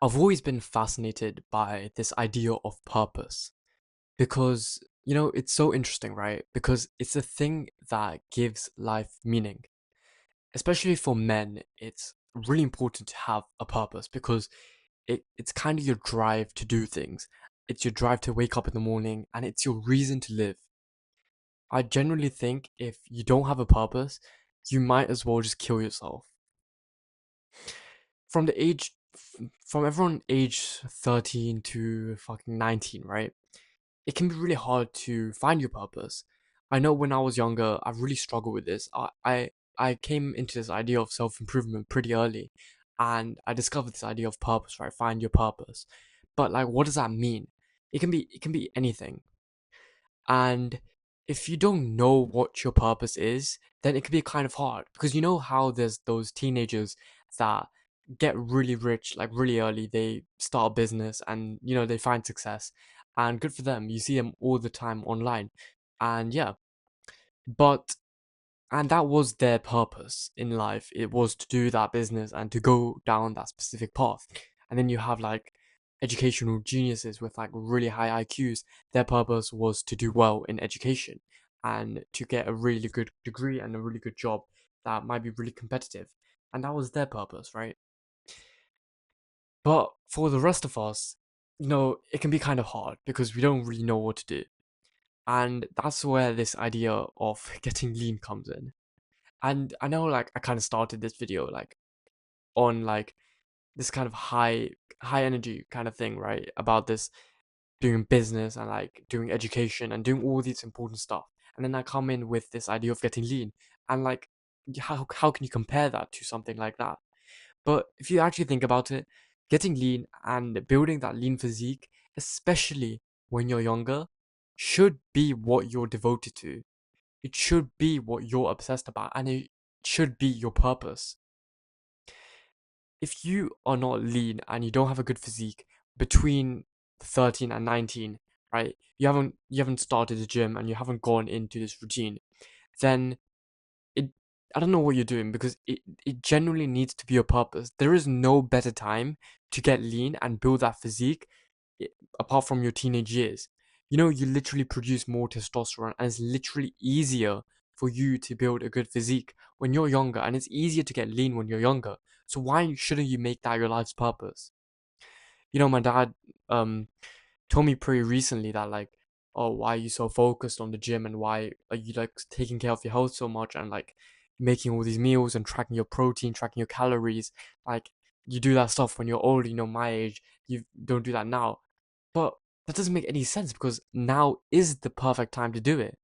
I've always been fascinated by this idea of purpose because, it's so interesting, right? Because it's a thing that gives life meaning. Especially for men, it's really important to have a purpose because it's kind of your drive to do things. It's your drive to wake up in the morning and it's your reason to live. I generally think if you don't have a purpose, you might as well just kill yourself. From the age, from everyone age 13 to fucking 19, right? It can be really hard to find your purpose. I know when I was younger, I really struggled with this. I came into this idea of self improvement pretty early, and I discovered this idea of purpose. Right, find your purpose. But like, what does that mean? It can be anything. And if you don't know what your purpose is, then it can be kind of hard because you know how there's those teenagers that get really rich like really early. They start a business and they find success, and good for them. You see them all the time online, and yeah, but and that was their purpose in life. It was to do that business and to go down that specific path. And then you have like educational geniuses with like really high IQs. Their purpose was to do well in education and to get a really good degree and a really good job that might be really competitive. And that was their purpose, right? But for the rest of us, it can be kind of hard because we don't really know what to do. And that's where this idea of getting lean comes in. And I know like I kind of started this video like on like this kind of high energy kind of thing, right? About this doing business and like doing education and doing all these important stuff. And then I come in with this idea of getting lean and like how can you compare that to something like that? But if you actually think about it, getting lean and building that lean physique, especially when you're younger, should be what you're devoted to. It should be what you're obsessed about and it should be your purpose. If you are not lean and you don't have a good physique between 13 and 19, right? You haven't started the gym and you haven't gone into this routine, then it I don't know what you're doing because it genuinely needs to be a purpose. There is no better time to get lean and build that physique apart from your teenage years. You literally produce more testosterone and it's literally easier for you to build a good physique when you're younger and it's easier to get lean when you're younger. So why shouldn't you make that your life's purpose? My dad um told me pretty recently that like, oh, why are you so focused on the gym and why are you like taking care of your health so much and like making all these meals and tracking your protein, tracking your calories? Like you do that stuff when you're old, my age. You don't do that now. But that doesn't make any sense because now is the perfect time to do it.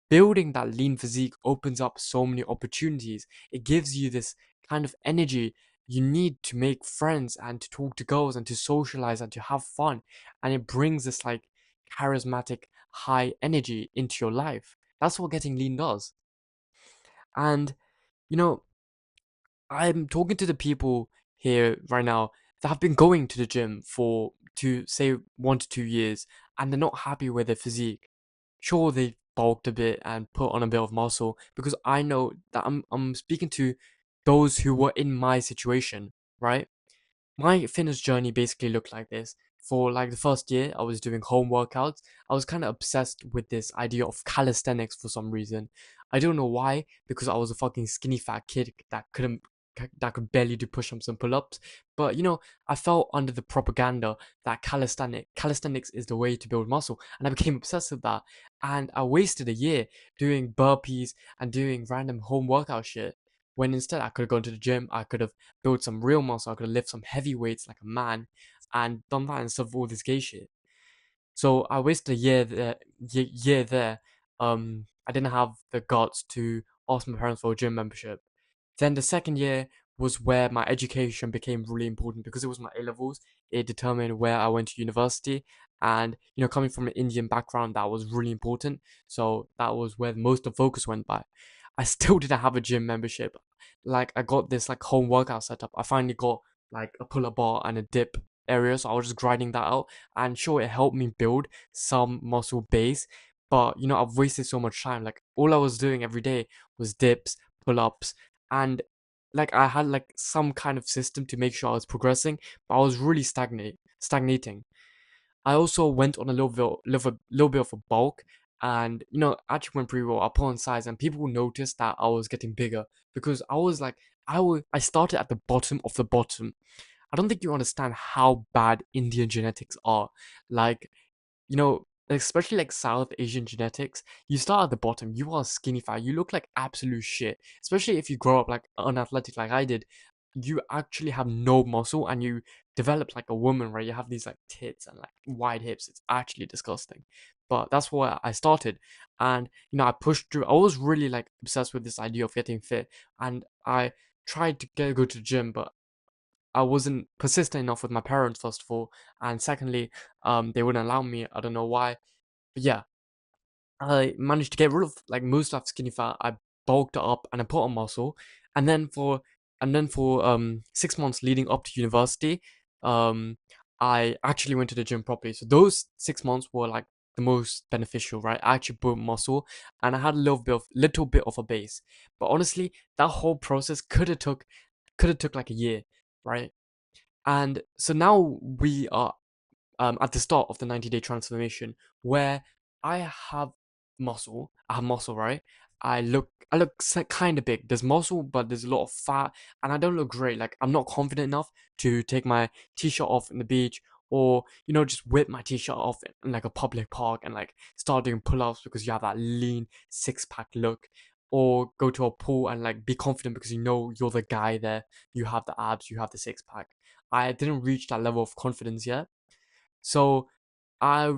Building that lean physique opens up so many opportunities. It gives you this kind of energy you need to make friends and to talk to girls and to socialize and to have fun. And it brings this like charismatic high energy into your life. That's what getting lean does. And you know, I'm talking to the people here right now that have been going to the gym for to say 1 to 2 years and they're not happy with their physique. Sure, they bulked a bit and put on a bit of muscle because I know that I'm speaking to those who were in my situation, right? My fitness journey basically looked like this. For like the first year, I was doing home workouts. I was kind of obsessed with this idea of calisthenics for some reason. I don't know why, because I was a fucking skinny fat kid that could barely do push-ups and pull-ups. But I fell under the propaganda that calisthenics is the way to build muscle, and I became obsessed with that. And I wasted a year doing burpees and doing random home workout shit. When instead I could have gone to the gym, I could have build some real muscle. I could lift some heavy weights like a man and done that instead of all this gay shit. So I wasted a year there. Year there. I didn't have the guts to ask my parents for a gym membership. Then the second year was where my education became really important because it was my A levels. It determined where I went to university, and coming from an Indian background, that was really important. So that was where most of the focus went by. I still didn't have a gym membership. Like I got this like home workout setup. I finally got like a pull-up bar and a dip area, so I was just grinding that out. And sure, it helped me build some muscle base, but I've wasted so much time. Like all I was doing every day was dips, pull-ups, and like I had like some kind of system to make sure I was progressing, but I was really stagnating. I also went on a little bit of a bulk, and actually went pretty well. I put on size, and people noticed that I was getting bigger because I was like, I started at the bottom of the bottom. I don't think you understand how bad Indian genetics are. Like, especially like South Asian genetics, you start at the bottom, you are skinny fat, you look like absolute shit. Especially if you grow up like unathletic like I did, you actually have no muscle and you develop like a woman, right? You have these like tits and like wide hips. It's actually disgusting. But that's where I started. And I pushed through. I was really like obsessed with this idea of getting fit. And I tried to go to the gym, but I wasn't persistent enough with my parents, first of all. And secondly, they wouldn't allow me. I don't know why. But yeah, I managed to get rid of like most of skinny fat. I bulked it up and I put on muscle. And then for 6 months leading up to university, um, I actually went to the gym properly. So those 6 months were like the most beneficial, right? I actually built muscle and I had a little bit of a base. But honestly, that whole process could have took like a year, right? And so now we are at the start of the 90-day transformation where I have muscle. I have muscle, right? I look kind of big. There's muscle, but there's a lot of fat, and I don't look great. Like I'm not confident enough to take my t-shirt off in the beach, or just whip my t-shirt off in like a public park and like start doing pull-ups because you have that lean six-pack look. Or go to a pool and like be confident because you're the guy there. You have the abs, you have the six pack. I didn't reach that level of confidence yet. So I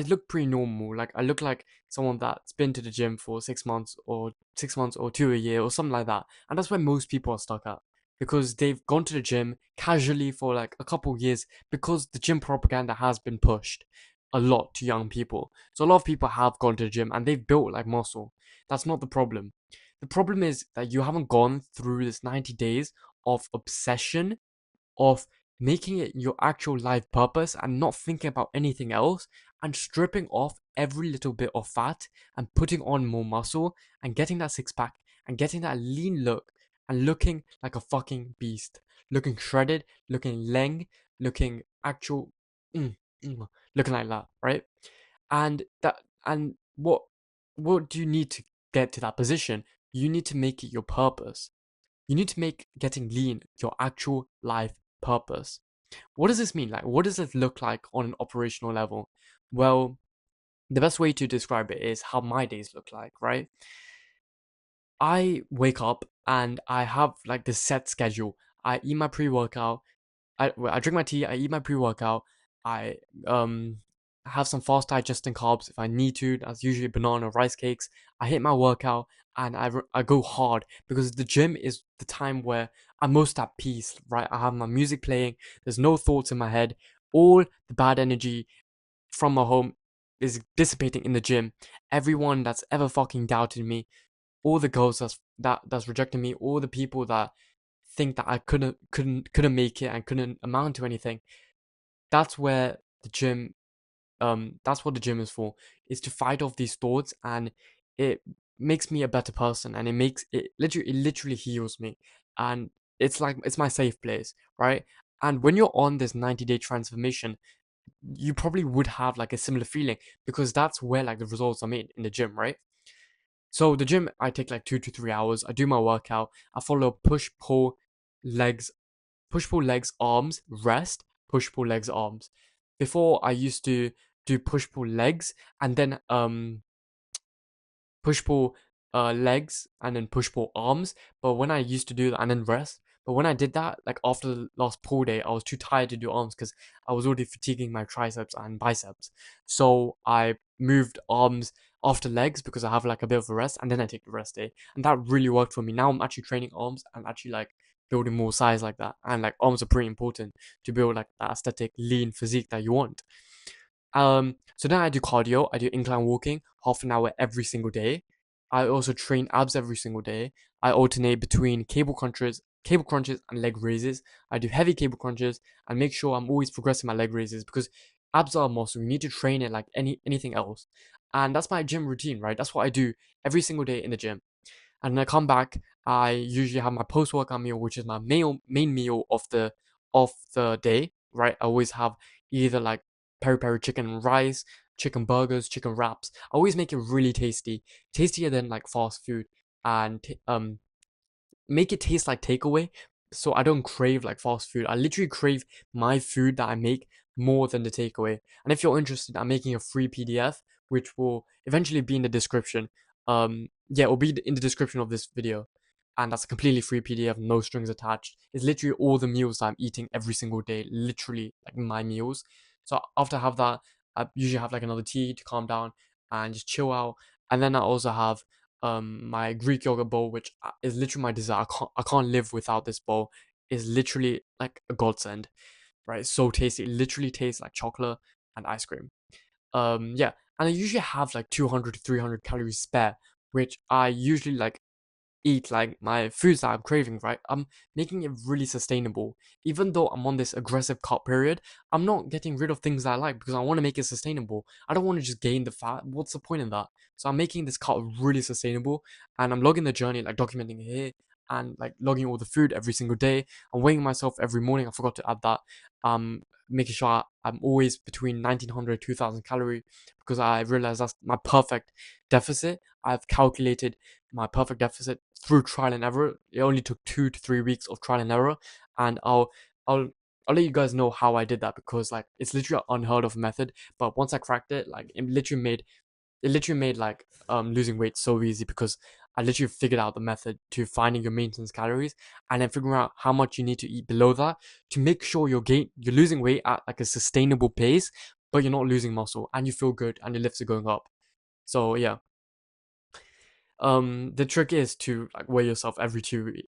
look pretty normal. Like I look like someone that's been to the gym for 6 months or 6 months or two a year or something like that. And that's where most people are stuck at because they've gone to the gym casually for like a couple of years because the gym propaganda has been pushed a lot to young people. So a lot of people have gone to the gym and they've built like muscle. That's not the problem. The problem is that you haven't gone through this 90 days of obsession of making it your actual life purpose and not thinking about anything else and stripping off every little bit of fat and putting on more muscle and getting that six pack and getting that lean look and looking like a fucking beast, looking shredded, looking leng, looking actual, mm, looking like that, right? And what do you need to get to that position? You need to make it your purpose. You need to make getting lean your actual life purpose. What does this mean? Like, what does this look like on an operational level? Well, the best way to describe it is how my days look like, right? I wake up and I have like this set schedule. I eat my pre workout, I drink my tea, I eat my pre-workout, I have some fast digesting carbs if I need to. That's usually banana or rice cakes. I hit my workout and I go hard because the gym is the time where I'm most at peace, right? I have my music playing, there's no thoughts in my head. All the bad energy from my home is dissipating in the gym. Everyone that's ever fucking doubted me, all the girls that's rejected me, all the people that think that I couldn't make it and couldn't amount to anything. That's where the gym that's what the gym is for. Is to fight off these thoughts, and it makes me a better person, and it literally heals me. And it's like it's my safe place, right? And when you're on this 90-day transformation, you probably would have like a similar feeling because that's where like the results are made in the gym, right? So the gym, I take like 2 to 3 hours. I do my workout. I follow legs, push pull legs, arms, rest, push pull legs, arms. Before I used to do push pull legs and then push pull legs and then push pull arms. But when I used to do that and then rest, but when I did that, like after the last pull day, I was too tired to do arms because I was already fatiguing my triceps and biceps. So I moved arms after legs because I have like a bit of a rest and then I take the rest day. And that really worked for me. Now I'm actually training arms and actually like building more size like that. And like arms are pretty important to build like that aesthetic lean physique that you want. So then I do cardio. I do incline walking, half an hour every single day. I also train abs every single day. I alternate between cable crunches and leg raises. I do heavy cable crunches and make sure I'm always progressing my leg raises because abs are a muscle. You need to train it like anything else. And that's my gym routine, right? That's what I do every single day in the gym. And then I come back, I usually have my post-workout meal, which is my main meal of the day, right? I always have either like peri peri chicken and rice, chicken burgers, chicken wraps. I always make it really tasty, tastier than like fast food, and make it taste like takeaway, so I don't crave like fast food. I literally crave my food that I make more than the takeaway. And if you're interested, I'm making a free PDF which will eventually be in the description. Yeah, it'll be in the description of this video. And that's a completely free PDF, no strings attached. It's literally all the meals that I'm eating every single day, literally like my meals. So after I have that, I usually have like another tea to calm down and just chill out. And then I also have my Greek yogurt bowl, which is literally my dessert. I can't live without this bowl. It's literally like a godsend, right? It's so tasty. It literally tastes like chocolate and ice cream. Yeah, and I usually have like 200 to 300 calories spare, which I usually like eat like my foods that I'm craving, right? I'm making it really sustainable. Even though I'm on this aggressive cut period, I'm not getting rid of things that I like because I want to make it sustainable. I don't want to just gain the fat. What's the point in that? So I'm making this cut really sustainable, and I'm logging the journey, like documenting it here and like logging all the food every single day. I'm weighing myself every morning. I forgot to add that. Making sure I'm always between 1900 2000 calorie because I realize that's my perfect deficit. I've calculated my perfect deficit through trial and error. It only took 2 to 3 weeks of trial and error, and I'll I'll let you guys know how I did that because like it's literally an unheard of method. But once I cracked it, like it literally made like losing weight so easy because I literally figured out the method to finding your maintenance calories and then figuring out how much you need to eat below that to make sure you're losing weight at like a sustainable pace, but you're not losing muscle and you feel good and your lifts are going up. So yeah, the trick is to like weigh yourself every to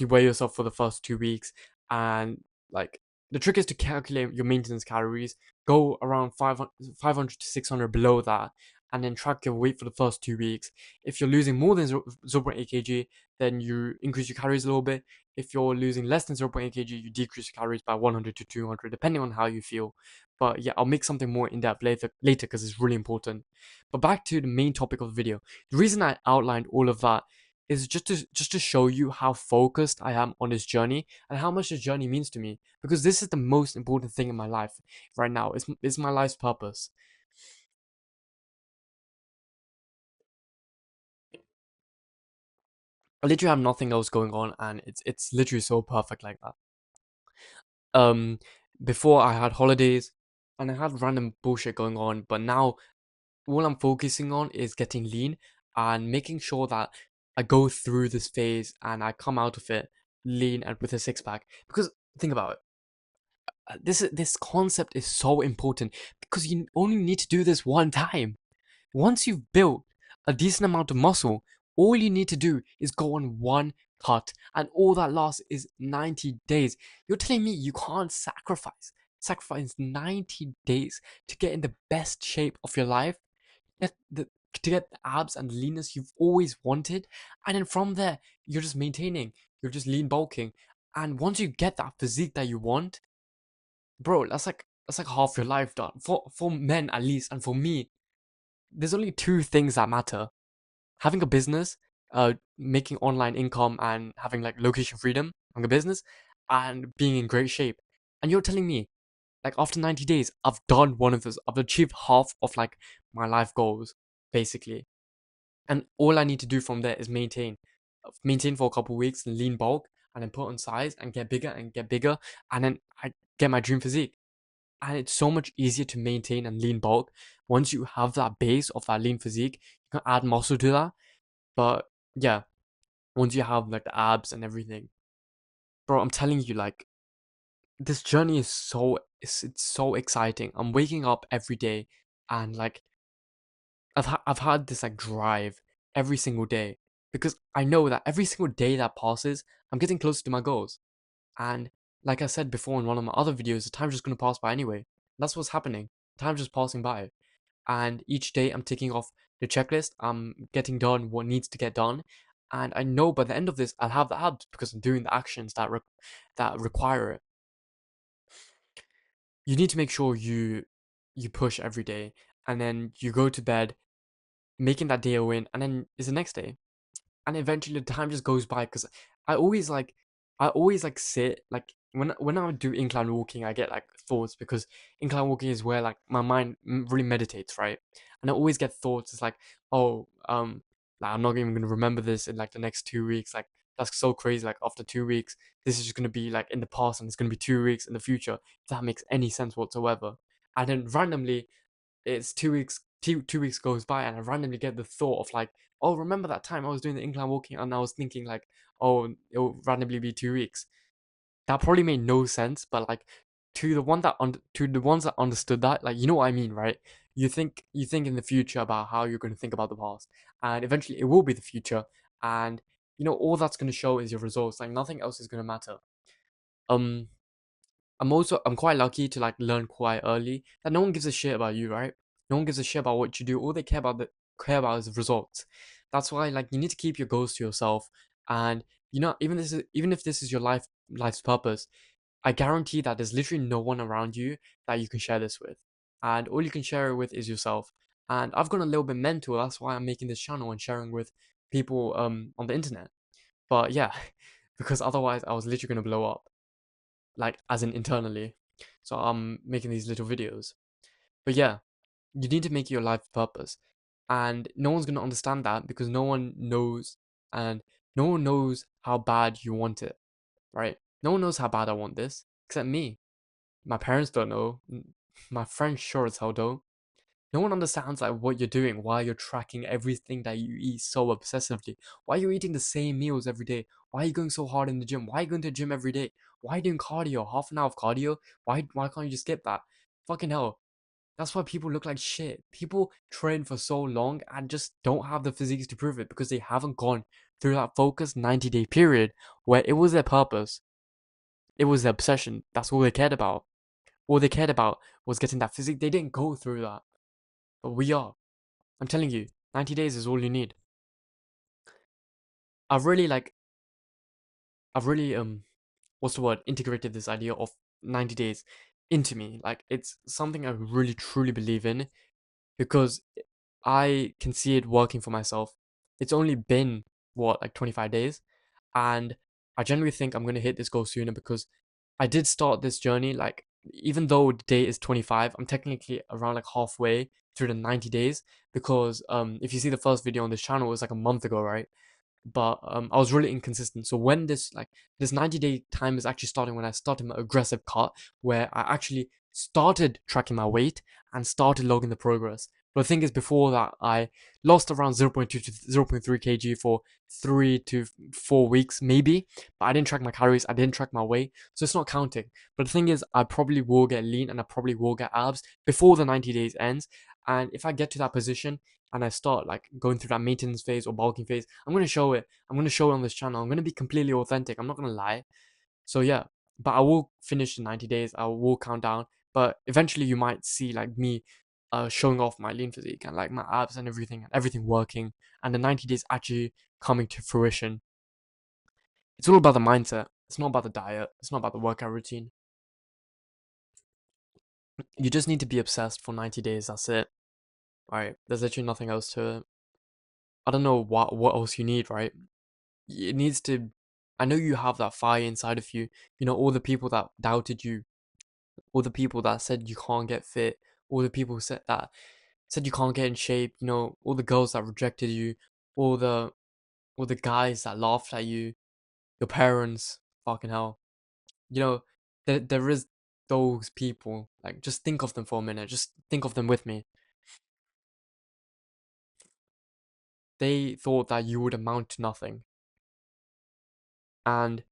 weigh yourself for the first 2 weeks, and like the trick is to calculate your maintenance calories, go around 500 to 600 below that, and then track your weight for the first 2 weeks. If you're losing more than 0.8 kg, then you increase your calories a little bit. If you're losing less than 0.8 kg, you decrease your calories by 100 to 200 depending on how you feel. But yeah, I'll make something more in depth later because it's really important. But back to the main topic of the video. The reason I outlined all of that is just to show you how focused I am on this journey and how much this journey means to me. Because this is the most important thing in my life right now. It's my life's purpose. I literally have nothing else going on, and it's literally so perfect like that. Um, Before I had holidays, and I had random bullshit going on, but now all I'm focusing on is getting lean and making sure that I go through this phase and I come out of it lean and with a six pack. Because think about it, this concept is so important because you only need to do this one time. Once you've built a decent amount of muscle, all you need to do is go on one cut, and all that lasts is 90 days. You're telling me you can't sacrifice 90 days to get in the best shape of your life? Get the to get the abs and leanness you've always wanted, and then from there you're just maintaining, you're just lean bulking, and once you get that physique that you want, bro, that's like half your life done for men at least. And for me, there's only two things that matter: having a business, making online income and having like location freedom, having a business, and being in great shape. And you're telling me, like after 90 days, I've done one of those. I've achieved half of like my life goals, basically. And all I need to do from there is maintain for a couple weeks and lean bulk, and then put on size and get bigger, and then I get my dream physique. And it's so much easier to maintain and lean bulk once you have that base of that lean physique. You can add muscle to that, but yeah, once you have like the abs and everything, bro, I'm telling you, like this journey is it's so exciting. I'm waking up every day, and like I've had this like drive every single day because I know that every single day that passes, I'm getting closer to my goals. And like I said before in one of my other videos, the time's just gonna pass by anyway. That's what's happening. Time's just passing by. And each day I'm ticking off the checklist. I'm getting done what needs to get done. And I know by the end of this I'll have the abs because I'm doing the actions that require it. You need to make sure you push every day, and then you go to bed making that day a win, and then it's the next day. and eventually the time just goes by because I always like I always like sit like when I do incline walking I get like thoughts because incline walking is where like my mind really meditates, right? And I always get thoughts. It's like, oh, like I'm not even gonna remember this in like the next 2 weeks. Like that's so crazy. Like after 2 weeks, this is just gonna be like in the past, and it's gonna be 2 weeks in the future. If that makes any sense whatsoever. And then randomly, it's 2 weeks. Two weeks goes by, and I randomly get the thought of like, oh, remember that time I was doing the incline walking, and I was thinking like, oh, it'll randomly be 2 weeks. That probably made no sense, but like to the ones that understood that, like you know what I mean, right? You think in the future about how you're going to think about the past, and eventually it will be the future, and all that's going to show is your results. Like nothing else is going to matter. Um, I'm quite lucky to like learn quite early that no one gives a shit about you, right? No one gives a shit about what you do. All they care about is the results. That's why like you need to keep your goals to yourself, and even if this is your life's purpose, I guarantee that there's literally no one around you that you can share this with. And all you can share it with is yourself. And I've gone a little bit mental. That's why I'm making this channel and sharing with people on the internet. But yeah, because otherwise I was literally gonna blow up, like as in internally. So I'm making these little videos. But yeah, you need to make your life purpose. And no one's gonna understand that because no one knows and no one knows how bad you want it, right? No one knows how bad I want this except me. My parents don't know. My friends sure as hell don't. No one understands like what you're doing, why you're tracking everything that you eat so obsessively. Why are you eating the same meals every day? Why are you going so hard in the gym? Why are you going to the gym every day? Why are you doing cardio? Half an hour of cardio? Why can't you just skip that? Fucking hell. That's why people look like shit. People train for so long and just don't have the physiques to prove it because they haven't gone through that focused 90-day period where it was their purpose. It was their obsession. That's all they cared about. All they cared about was getting that physique. They didn't go through that. But we are. I'm telling you, 90 days is all you need. I've really like I've really what's the word, integrated this idea of 90 days into me. Like it's something I really truly believe in because I can see it working for myself. It's only been what, like 25 days, and I generally think I'm going to hit this goal sooner because I did start this journey like even though the day is 25, I'm technically around like halfway through the 90 days because if you see the first video on this channel it was like a month ago, right? But I was really inconsistent. So when this 90-day time is actually starting when I started my aggressive cut, where I actually started tracking my weight and started logging the progress. But the thing is, before that, I lost around 0.2 to 0.3 kg for 3 to 4 weeks, maybe. But I didn't track my calories, I didn't track my weight, so it's not counting. But the thing is, I probably will get lean and I probably will get abs before the 90 days ends. And if I get to that position, and I start like going through that maintenance phase or bulking phase, I'm gonna show it. I'm gonna show it on this channel. I'm gonna be completely authentic. I'm not gonna lie. So yeah, but I will finish the 90 days. I will count down. But eventually, you might see like me, showing off my lean physique and like my abs and everything working, and the 90 days actually coming to fruition. It's all about the mindset. It's not about the diet. It's not about the workout routine. You just need to be obsessed for 90 days. That's it. Right? There's literally nothing else to it. I don't know what else you need, right? It needs to. I know you have that fire inside of you. All the people that doubted you, all the people that said you can't get fit, all the people said you can't get in shape. All the girls that rejected you, all the all the guys that laughed at you, your parents. Fucking hell. There is those people. Like, just think of them for a minute. Just think of them with me. They thought that you would amount to nothing. And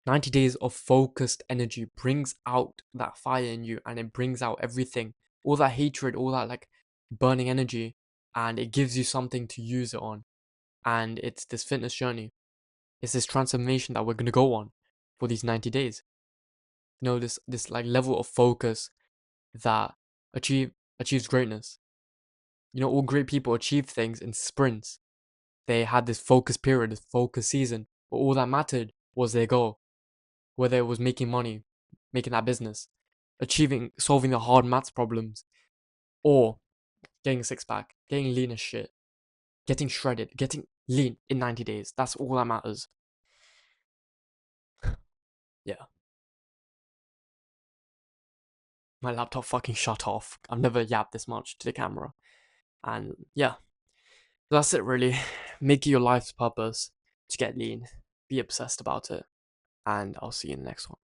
90 days of focused energy brings out that fire in you, and it brings out everything, all that hatred, all that like burning energy, and it gives you something to use it on. And it's this fitness journey. It's this transformation that we're going to go on for these 90 days. This like level of focus that achieves greatness. All great people achieve things in sprints. They had this focus period, this focus season, but all that mattered was their goal. Whether it was making money, making that business, solving the hard maths problems, or getting a six pack, getting lean as shit, getting shredded, getting lean in 90 days. That's all that matters. Yeah. My laptop fucking shut off. I've never yapped this much to the camera. And yeah, that's it really. Make it your life's purpose to get lean. Be obsessed about it. And I'll see you in the next one.